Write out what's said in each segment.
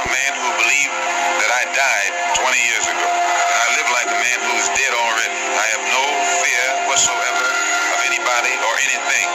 man who believed that I died 20 years ago. I live like a man who is dead already. I have no fear whatsoever of anybody or anything.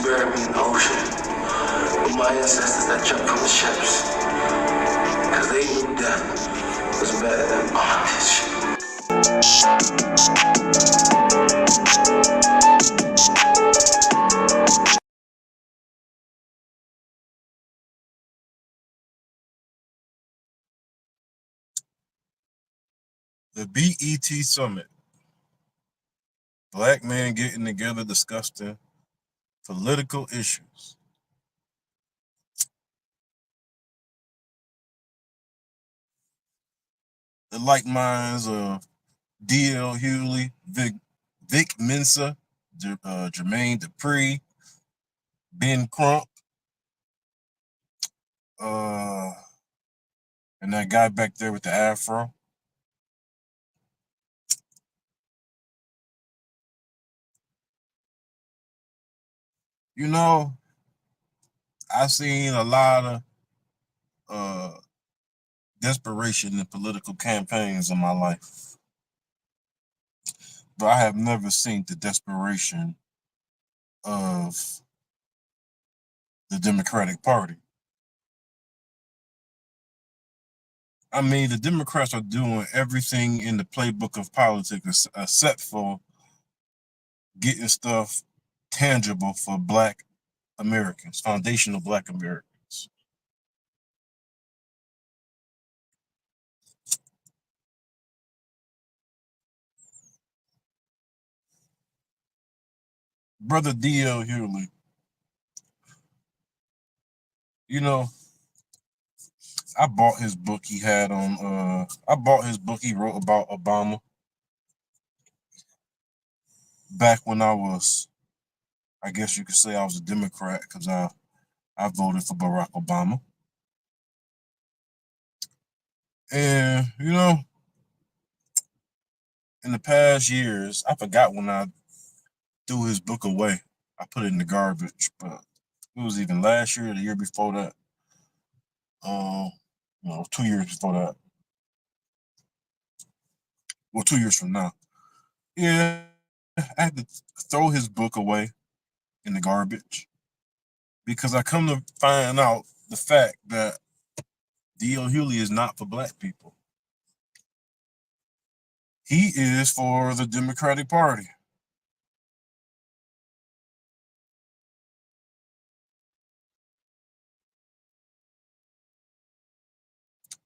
Buried me in the ocean with my ancestors that jumped from the ships, because they knew death was better than bondage. The BET Summit. Black men getting together discussing political issues. The like minds of D.L. Hughley, Vic Mensa, Jermaine Dupri, Ben Crump, and that guy back there with the afro. You know, I've seen a lot of desperation in political campaigns in my life, but I have never seen the desperation of the Democratic Party. I mean, the Democrats are doing everything in the playbook of politics except for getting stuff tangible for Black Americans, foundational Black Americans. Brother D.L. Hughley, you know, I bought his book he had on, I bought his book he wrote about Obama back when I guess you could say I was a Democrat because I voted for Barack Obama. And, you know, in the past years, I forgot when I threw his book away. I put it in the garbage, but it was even last year, the year before that. 2 years before that. Well, 2 years from now. Yeah, I had to throw his book away in the garbage because I come to find out the fact that D.L. Hughley is not for Black people. He is for the Democratic Party.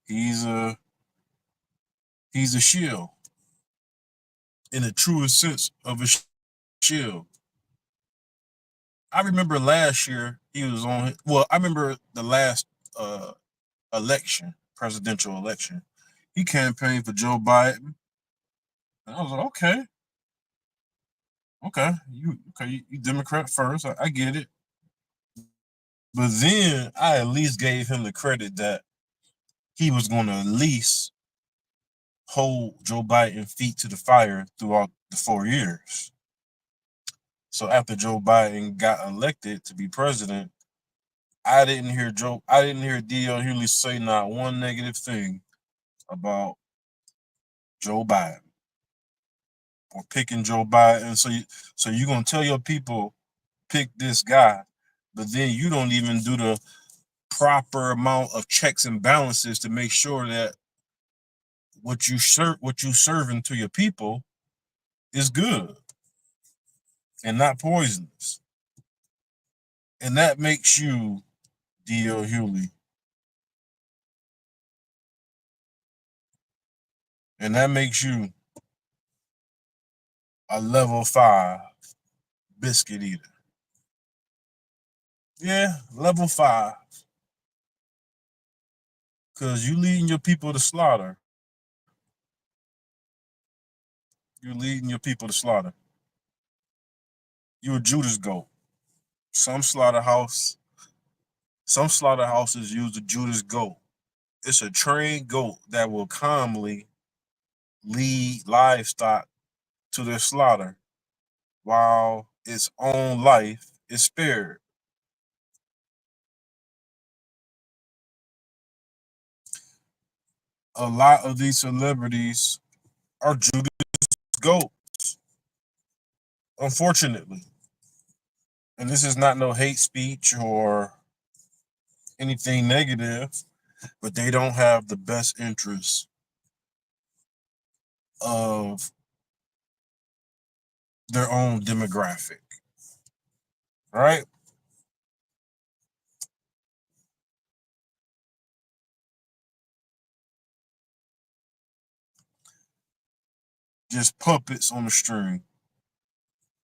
He's a shield in the truest sense of a shield. I remember last year he was on. Well, I remember the last election, presidential election. He campaigned for Joe Biden, and I was like, you Democrat first. I get it, but then I at least gave him the credit that he was going to at least hold Joe Biden feet to the fire throughout the 4 years. So after Joe Biden got elected to be president, I didn't hear D.L. Hughley say not one negative thing about Joe Biden or picking Joe Biden. So you're gonna tell your people pick this guy, but then you don't even do the proper amount of checks and balances to make sure that what you serving to your people is good and not poisonous. And that makes you D.L. Hughley. And that makes you a level 5 biscuit eater. Yeah, level 5. Because you leading your people to slaughter. You're leading your people to slaughter. You're a Judas goat. Some slaughterhouses use the Judas goat. It's a trained goat that will calmly lead livestock to their slaughter while its own life is spared. A lot of these celebrities are Judas goats, unfortunately. And this is not no hate speech or anything negative, but they don't have the best interests of their own demographic, right? Just puppets on the string.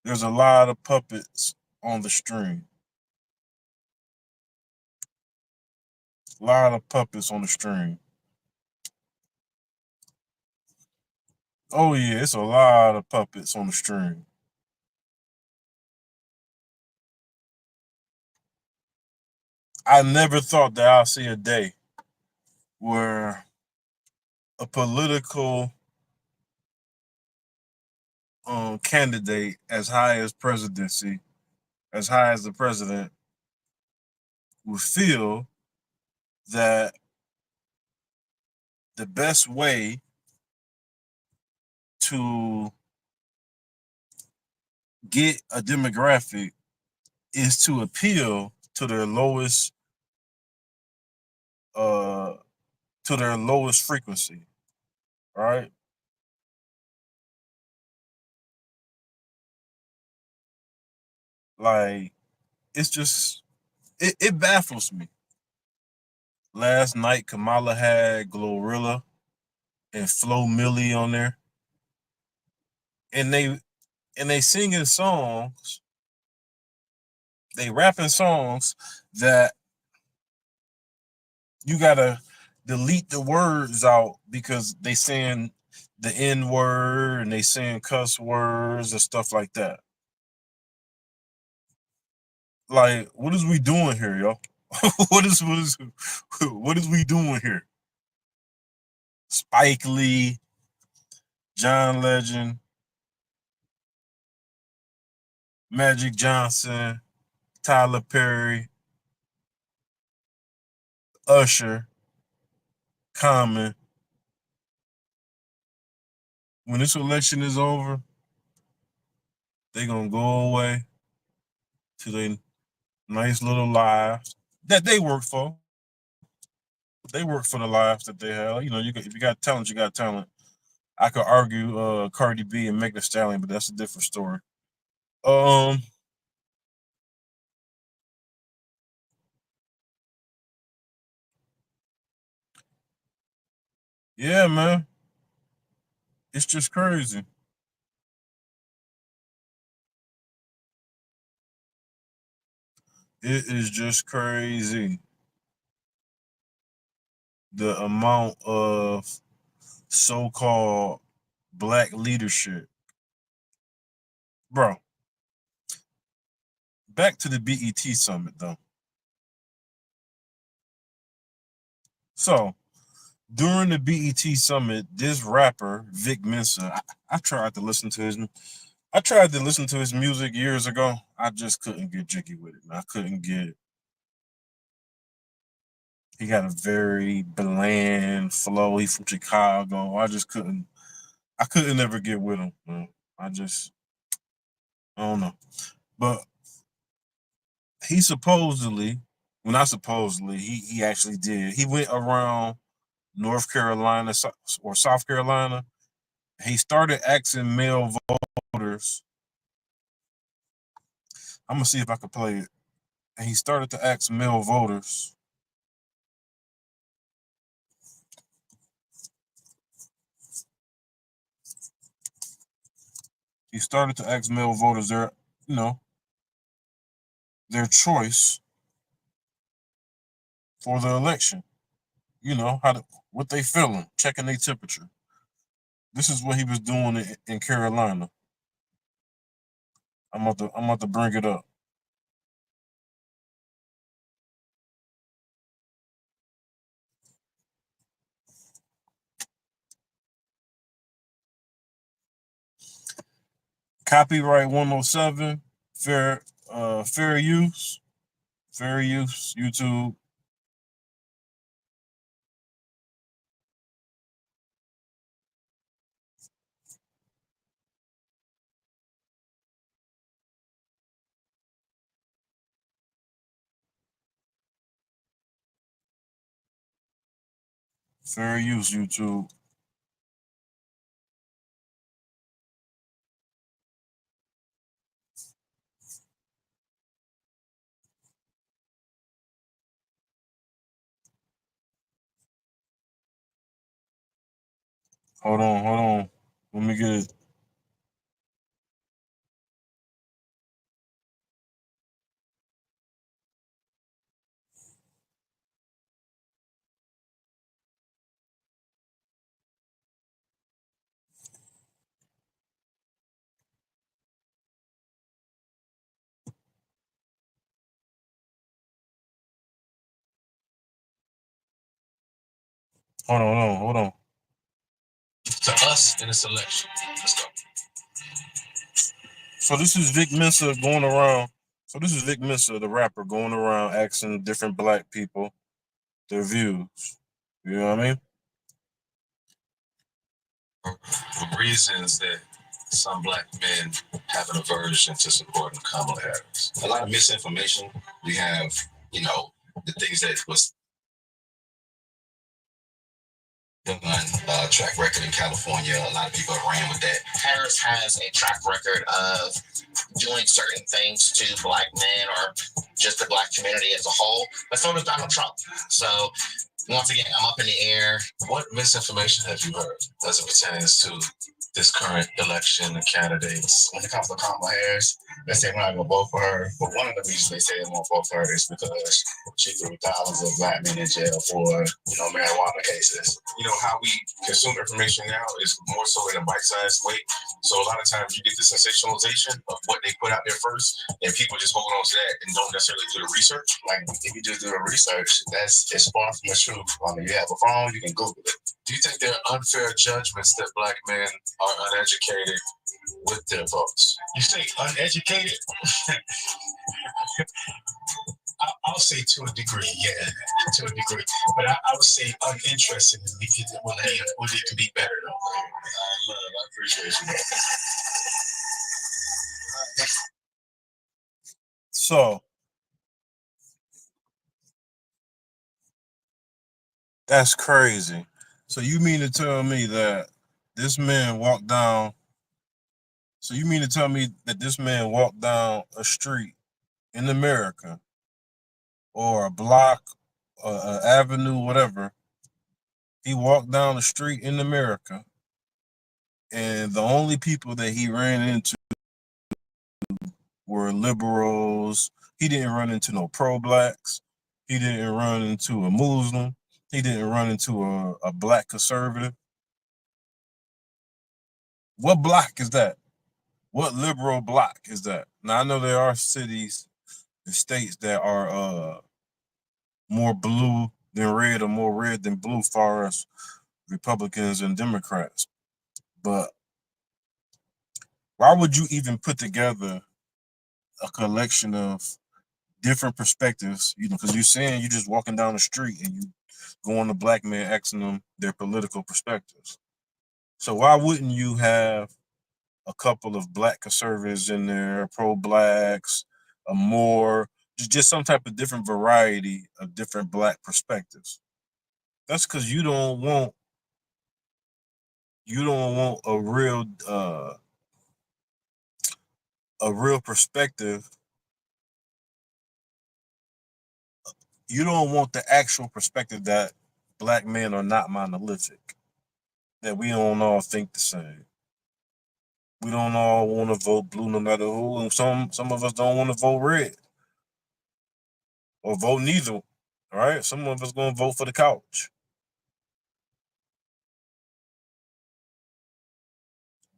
There's a lot of puppets on the string. A lot of puppets on the string. Oh yeah, it's a lot of puppets on the string. I never thought that I'll see a day where a political candidate as high as presidency, as high as the president, would feel that the best way to get a demographic is to appeal to their lowest frequency, right? Like it's just it baffles me. Last night Kamala had Glorilla and Flo Milli on there, and they singing songs, they rapping songs that you gotta delete the words out because they saying the N word and they saying cuss words and stuff like that. Like, what is we doing here, yo? what is we doing here? Spike Lee, John Legend, Magic Johnson, Tyler Perry, Usher, Common. When this election is over, they gonna go away to their nice little lives that they work for. They work for the lives that they have. You know, if you got talent, you got talent. I could argue Cardi B and Megan Thee Stallion, but that's a different story. Um, yeah, man, it's just crazy. It is just crazy the amount of so-called black leadership. Bro, back to the BET summit though. So during the BET summit, this rapper Vic Mensa, I tried to listen to his. I tried to listen to his music years ago. I just couldn't get jiggy with it. I couldn't get. He got a very bland flow. He's from Chicago. I just couldn't. I couldn't ever get with him. Man. I just. I don't know. But he supposedly, well, not supposedly, he actually did. He went around North Carolina or South Carolina. He started asking male voters. I'm gonna see if I can play it. And he started to ask male voters. He started to ask male voters their, their choice for the election. What they feeling, checking their temperature. This is what he was doing in Carolina. I'm about to bring it up. Copyright 107, fair use, YouTube. Fair use, YouTube. Hold on. Let me get it. Hold on. To us in this election. Let's go. So this is Vic Mensa going around. So this is Vic Mensa, the rapper, going around asking different black people their views. You know what I mean? The reasons that some black men have an aversion to supporting Kamala Harris. A lot of misinformation. We have, the things that was done, track record in California. A lot of people ran with that. Harris has a track record of doing certain things to black men or just the black community as a whole, but so does Donald Trump. So once again, I'm up in the air. What misinformation have you heard as it pertains to this current election and candidates? When it comes to Kamala Harris, they say we're not going to vote for her. But one of the reasons they say they won't vote for her is because she threw thousands of black men in jail for, marijuana cases. How we consume information now is more so in a bite-sized way. So a lot of times you get the sensationalization of what they put out there first, and people just hold on to that and don't necessarily do the research. Like, if you just do the research, it's far from the truth. I mean, you have a phone, you can Google it. Do you think there are unfair judgments that black men are uneducated with their votes? You say uneducated? I'll say to a degree, yeah, to a degree. But I would say uninterested in it will need to be better, though. I appreciate you. So, that's crazy. So you mean to tell me that this man walked down? So you mean to tell me that this man walked down a street in America, or a block, an avenue, whatever? He walked down the street in America, and the only people that he ran into were liberals. He didn't run into no pro-blacks. He didn't run into a Muslim. He didn't run into a black conservative. What block is that? What liberal block is that? Now, I know there are cities and states that are more blue than red or more red than blue far as Republicans and Democrats. But why would you even put together a collection of different perspectives? You know, because you're saying you're just walking down the street and you go on a black man asking them their political perspectives. So why wouldn't you have a couple of black conservatives in there, pro-blacks, a more, just some type of different variety of different black perspectives? That's because you don't want a real perspective. You don't want the actual perspective that black men are not monolithic, that we don't all think the same. We don't all want to vote blue no matter who, and some of us don't want to vote red or vote neither. All right, some of us gonna vote for the couch.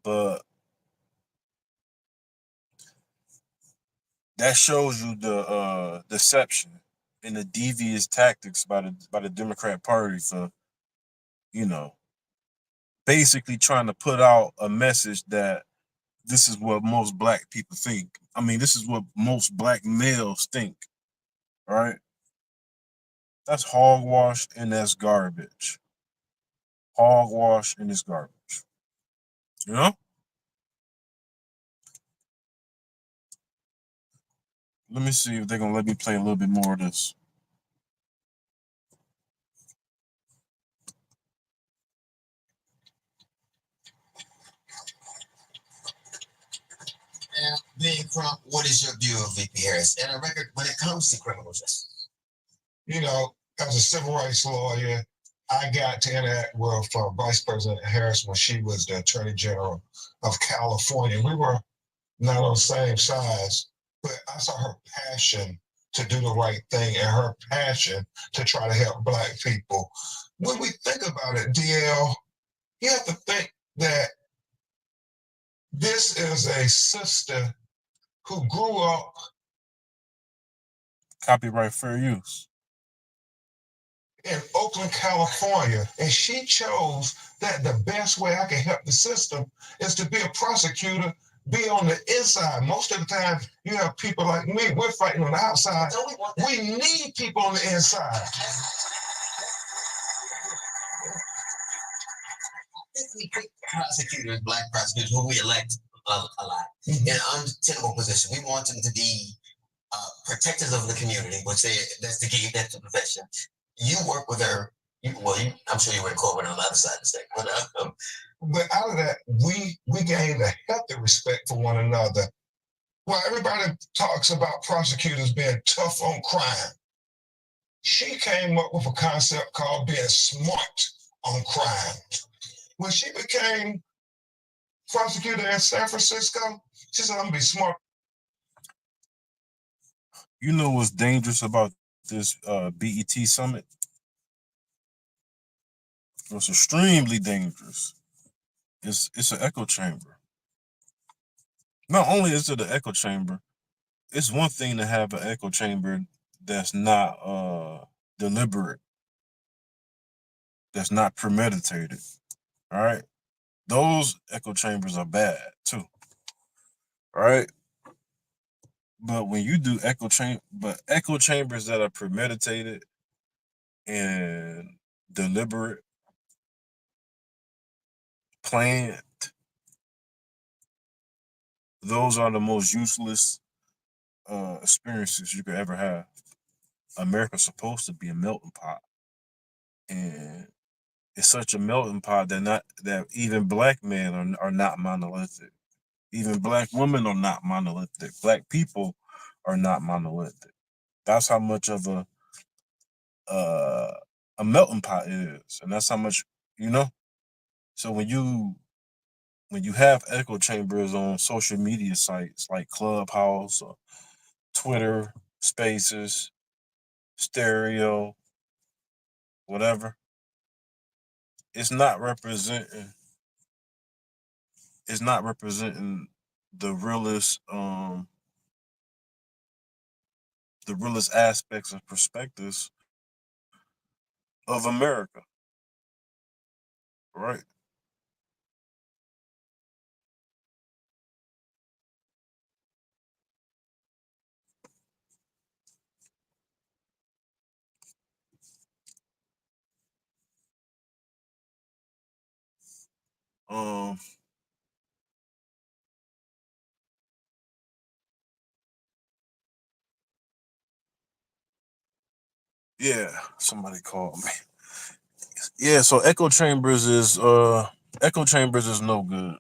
But that shows you the deception and the devious tactics by the Democrat Party for, you know, basically trying to put out a message that this is what most black people think. I mean, this is what most black males think. All right? That's hogwash and that's garbage. Hogwash and it's garbage. You know? Let me see if they're gonna let me play a little bit more of this. Now, Ben Crump, what is your view of VP Harris and a record when it comes to criminal justice? You know, as a civil rights lawyer, I got to interact with Vice President Harris when she was the Attorney General of California. We were not on the same sides, but I saw her passion to do the right thing and her passion to try to help black people. When we think about it, DL, you have to think that this is a sister who grew up. Copyright fair use. In Oakland, California, and she chose that the best way I can help the system is to be a prosecutor, be on the inside. Most of the time, you have people like me, we're fighting on the outside. We need people on the inside. We pick prosecutors, black prosecutors, who we elect a lot, in an untenable position. We want them to be protectors of the community, which that's the profession. You work with her. I'm sure you were in court on the other side of the state. But out of that, we gained a healthy respect for one another. Well, everybody talks about prosecutors being tough on crime. She came up with a concept called being smart on crime. When she became prosecutor in San Francisco, she said, I'm gonna be smart. You know what's dangerous about this BET summit? It's extremely dangerous. It's an echo chamber. Not only is it an echo chamber, it's one thing to have an echo chamber that's not deliberate, that's not premeditated. All right, those echo chambers are bad too. All right, but when you do echo chambers that are premeditated and deliberate, planned, those are the most useless experiences you could ever have. America's supposed to be a melting pot, and it's such a melting pot that even black men are not monolithic. Even black women are not monolithic. Black people are not monolithic. That's how much of a melting pot it is, and that's how much, you know. So when you when you have echo chambers on social media sites like Clubhouse or Twitter Spaces, Stereo, whatever, it's not representing the realest aspects and perspectives of America, right? Um, yeah, somebody called me. Yeah, so echo chambers is no good.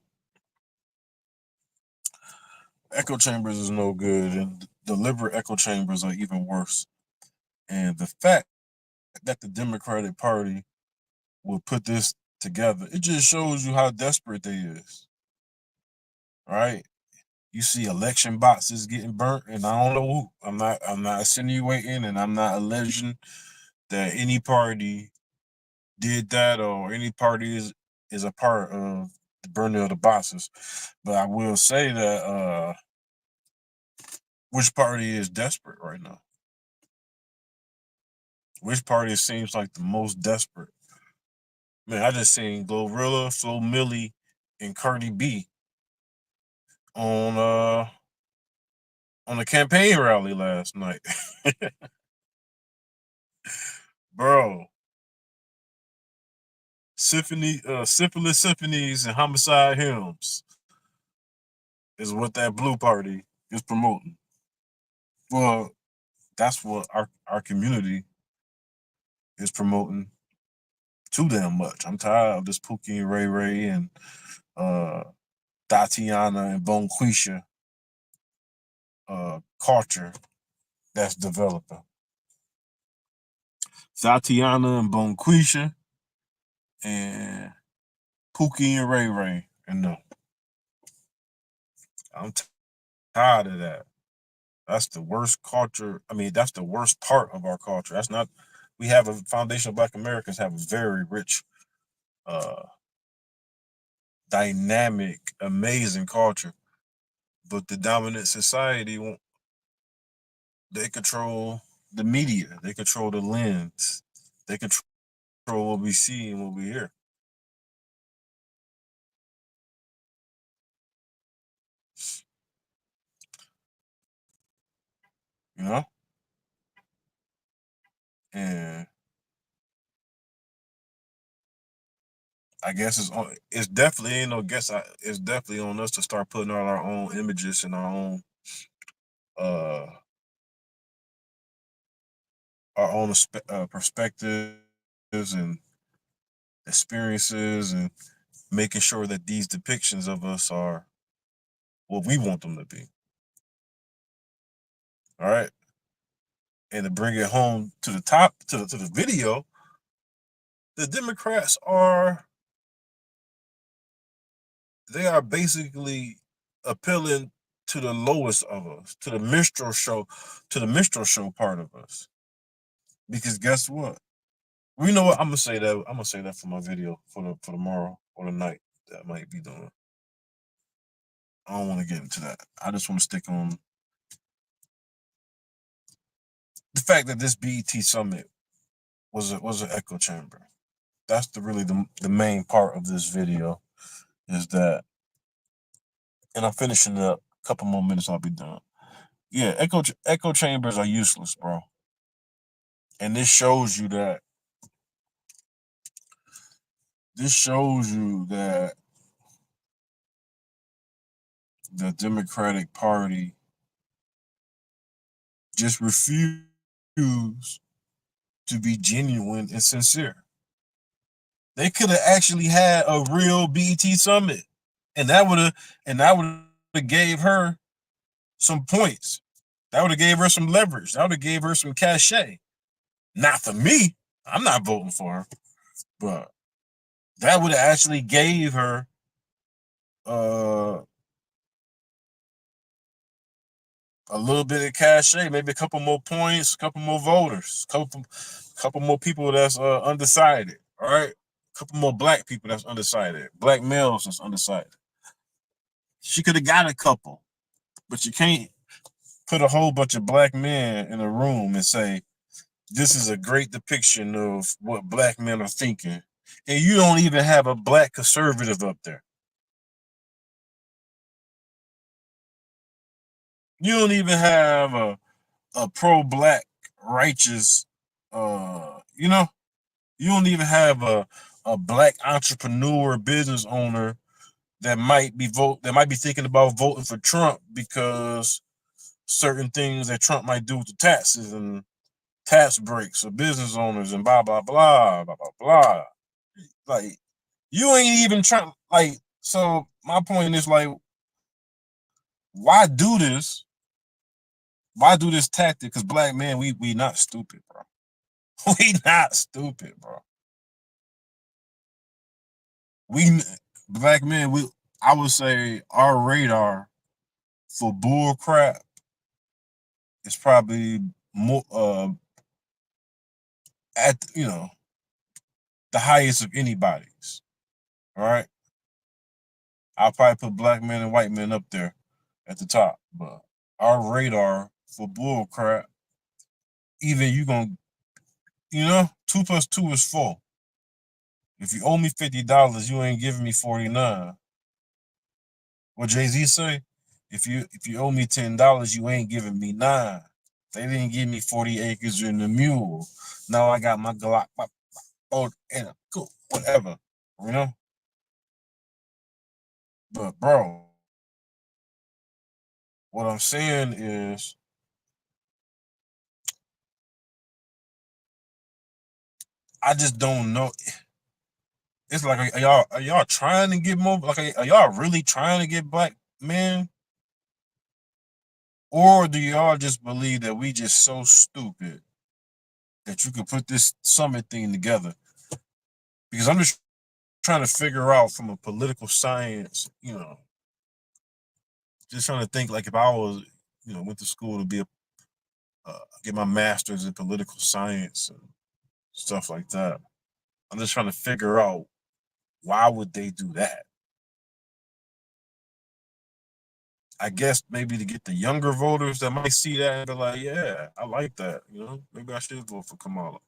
Echo chambers is no good, and deliberate echo chambers are even worse. And the fact that the Democratic Party will put this together, it just shows you how desperate they is. Right? You see election boxes getting burnt, and I don't know who. I'm not insinuating, and I'm not alleging that any party did that or any party is a part of the burning of the boxes. But I will say that which party is desperate right now? Which party seems like the most desperate? Man, I just seen Glorilla, Flo Millie, and Cardi B on a campaign rally last night. Bro, syphilis symphonies and homicide hymns is what that blue party is promoting. Well, that's what our community is promoting too damn much. I'm tired of this Pookie and Ray Ray and Tatiana and Bonquisha culture that's developing. Tatiana and Bonquisha and Pookie and Ray Ray. And no, I'm tired of that. That's the worst culture. I mean, that's the worst part of our culture. That's not. We have a foundation of Black Americans have a very rich, dynamic, amazing culture, but the dominant society won't. They control the media. They control the lens. They control what we see and what we hear. You know, and I guess it's definitely ain't no guess. It's definitely on us to start putting out our own images and uh our own perspectives and experiences, and making sure that these depictions of us are what we want them to be. All right, and to bring it home to the top to the video, the Democrats are basically appealing to the lowest of us, to the minstrel show part of us. Because guess what? Well, you know what? I'm gonna say that. I'm gonna say that for my video for tomorrow or the night that I might be doing. I don't want to get into that. I just want to stick on the fact that this BET summit was an echo chamber. That's the main part of this video, is that, and I'm finishing it up. A couple more minutes, I'll be done. Yeah, echo chambers are useless, bro. And this shows you that. This shows you that the Democratic Party just refused to be genuine and sincere. They could have actually had a real BET summit, and that would have gave her some points. That would have gave her some leverage. That would have gave her some cachet. Not for me. I'm not voting for her, but that would have actually gave her a little bit of cachet, maybe a couple more points, a couple more voters, couple more people that's undecided. All right, a couple more black people that's undecided, black males that's undecided. She could have got a couple, but you can't put a whole bunch of black men in a room and say this is a great depiction of what black men are thinking, and you don't even have a black conservative up there. You don't even have a pro-black righteous, you know, you don't even have a black entrepreneur business owner that might be thinking about voting for Trump because certain things that Trump might do with the taxes and tax breaks or business owners and blah blah blah blah blah blah. Like you ain't even trying. Like, so my point is, like, why do this? Why do this tactic? Because black men, we not stupid, bro. We not stupid, bro. We black men, I would say our radar for bull crap is probably more at the highest of anybody's. All right, I'll probably put black men and white men up there at the top, but our radar for bull crap, even you gonna 2 plus 2 is 4. If you owe me $50, you ain't giving me 49. What Jay-Z say? If you owe me $10, you ain't giving me 9. They didn't give me 40 acres and a mule. Now I got my Glock, and a cool, whatever, you know. But bro, what I'm saying is, I just don't know. It's like, are y'all trying to get more? Like, are y'all really trying to get black men? Or do y'all just believe that we just so stupid that you could put this summit thing together? Because I'm just trying to figure out from a political science, just trying to think, like, if I was, went to school to be get my master's in political science and stuff like that. I'm just trying to figure out, why would they do that? I guess maybe to get the younger voters that might see that and be like, yeah, I like that. Maybe I should vote for Kamala.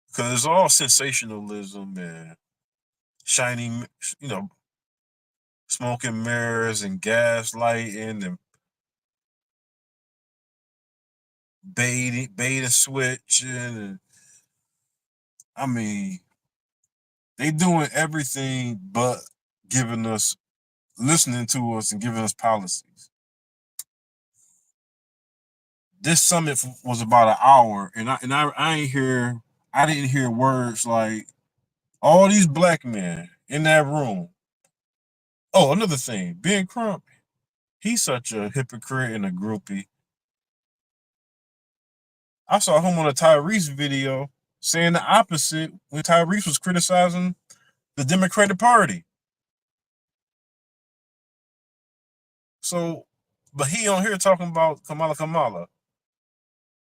Because it's all sensationalism and shining, smoking mirrors and gaslighting and bait and switching. And I mean, they doing everything but listening to us and giving us policies. This summit was about an hour, and I didn't hear words like all these black men in that room. Oh, another thing, Ben Crump, he's such a hypocrite and a groupie. I saw him on a Tyrese video saying the opposite when Tyrese was criticizing the Democratic Party. So, but he on here talking about Kamala.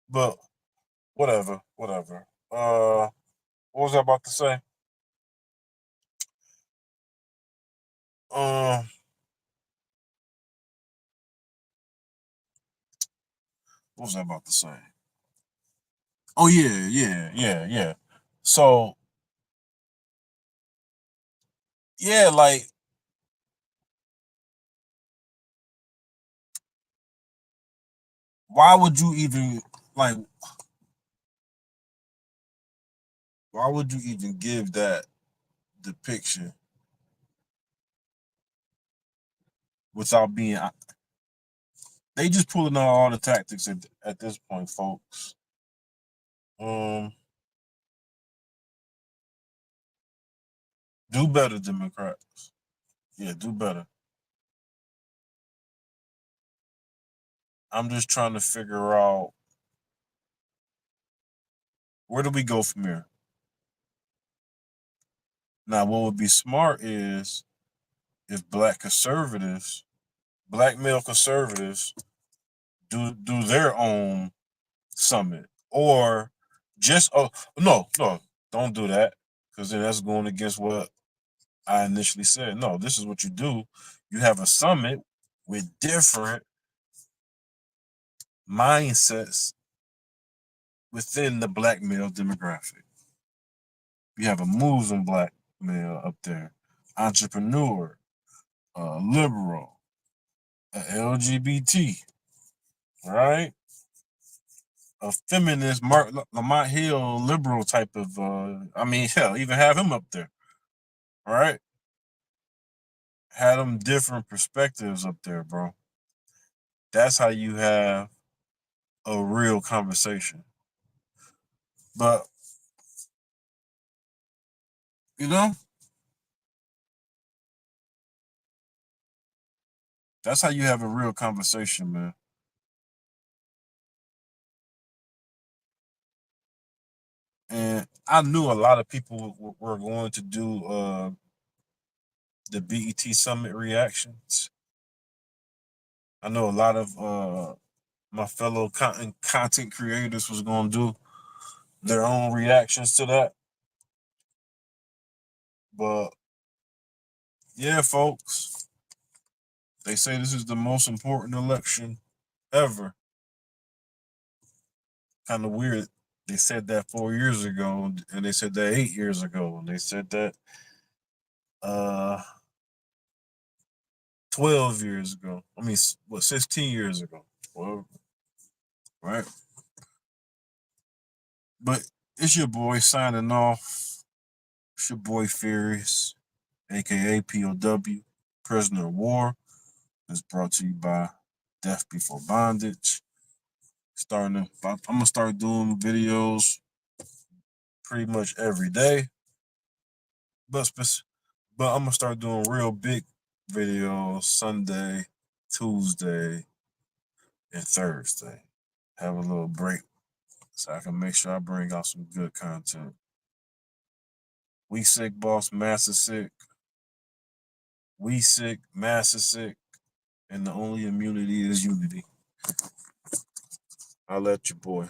But whatever. What was I about to say? What was I about to say? Oh yeah. So yeah, like, why would you even like? Why would you even give that depiction without being? They just pulling out all the tactics at this point, folks. Do better, Democrats. Yeah, do better. I'm just trying to figure out, where do we go from here? Now, what would be smart is if black male conservatives, do their own summit, or just no, don't do that, because then that's going against what I initially said. No, this is what you do. You have a summit with different mindsets within the black male demographic. You have a Muslim black male up there, entrepreneur, liberal, LGBT, right? A feminist, Lamont Hill, liberal type of, hell, even have him up there, all right? Had them different perspectives up there, bro. That's how you have a real conversation. But, you know, that's how you have a real conversation, man. And I knew a lot of people were going to do the BET Summit reactions. I know a lot of my fellow content creators was going to do their own reactions to that. But yeah, folks, they say this is the most important election ever. Kind of weird. They said that 4 years ago, and they said that 8 years ago, and they said that 12 years ago. 16 years ago. Well, right? But it's your boy signing off. It's your boy Furious, aka POW, Prisoner of War. It's brought to you by Death Before Bondage. I'm gonna start doing videos pretty much every day, but I'm gonna start doing real big videos Sunday, Tuesday, and Thursday. Have a little break so I can make sure I bring out some good content. We sick, boss, master sick. We sick, master sick, and the only immunity is unity. I'll let you, boy.